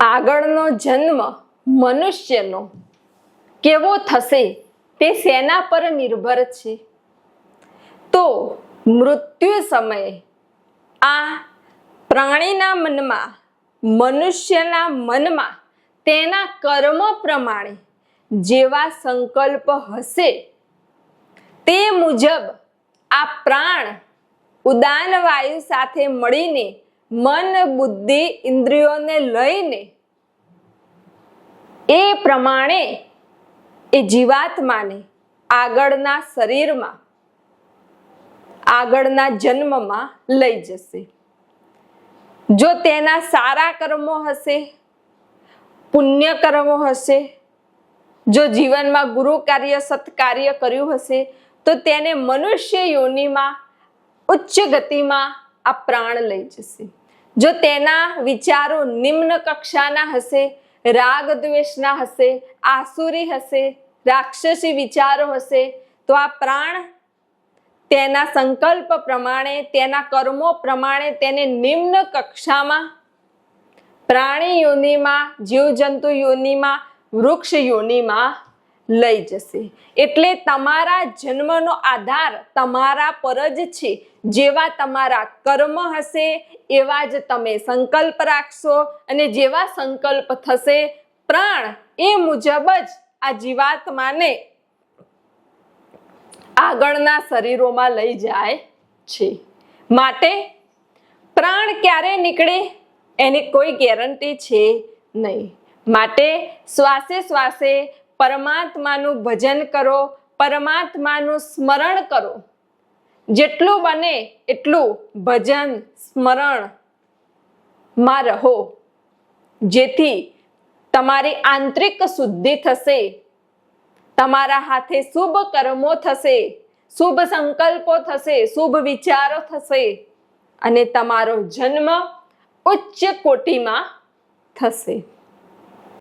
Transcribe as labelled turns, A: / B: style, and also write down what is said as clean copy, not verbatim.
A: આગળનો જન્મ મનુષ્યનો કેવો થશે તે શેના પર નિર્ભર છે? તો મૃત્યુ સમયે આ પ્રાણીના મનમાં, મનુષ્યના મનમાં તેના કર્મ પ્રમાણે જેવા સંકલ્પ હશે તે મુજબ આ પ્રાણ ઉદાન વાયુ સાથે મળીને મન, બુદ્ધિ, ઇન્દ્રિયોને લઈને એ પ્રમાણે એ જીવાત્માને આગળના શરીરમાં, આગળના જન્મમાં લઈ જશે. જો તેના સારા કર્મો હશે, પુણ્ય કર્મો હશે, જો જીવનમાં ગુરુ કાર્ય, સત્કાર્ય કર્યું હશે તો તેને મનુષ્ય યોનિમાં ઉચ્ચ ગતિમાં આ પ્રાણ લઈ જશે. જો તેના વિચારો નિમ્ન કક્ષાના હશે, રાગ દ્વેષના હશે, આસુરી હશે, રાક્ષસી વિચારો હશે, તો આ પ્રાણ તેના સંકલ્પ પ્રમાણે, તેના કર્મો પ્રમાણે તેને નિમ્ન કક્ષામાં, પ્રાણી યોનિમાં, જીવજંતુ યોનિમાં, વૃક્ષ યોનિમાં લઈ જશે. એટલે તમારા જન્મનો આધાર તમારા પર જ છે. જેવા તમારા કર્મ હશે એવા જ તમે સંકલ્પ રાખશો, અને જેવા સંકલ્પ થશે પ્રાણ એ મુજબ જ આ જીવાત્માને આગળના શરીરોમાં લઈ જાય છે. માટે પ્રાણ ક્યારે નીકળે એની કોઈ ગેરંટી છે નહીં. માટે શ્વાસે શ્વાસે પરમાત્માનું ભજન કરો, પરમાત્માનું સ્મરણ કરો. જેટલું બને એટલું ભજન સ્મરણ માં રહો, જેથી તમારી આંતરિક શુદ્ધિ થશે, તમારા હાથે શુભ કર્મો થશે, શુભ સંકલ્પો થશે, શુભ વિચારો થશે, અને તમારો જન્મ ઉચ્ચ કોટીમાં થશે.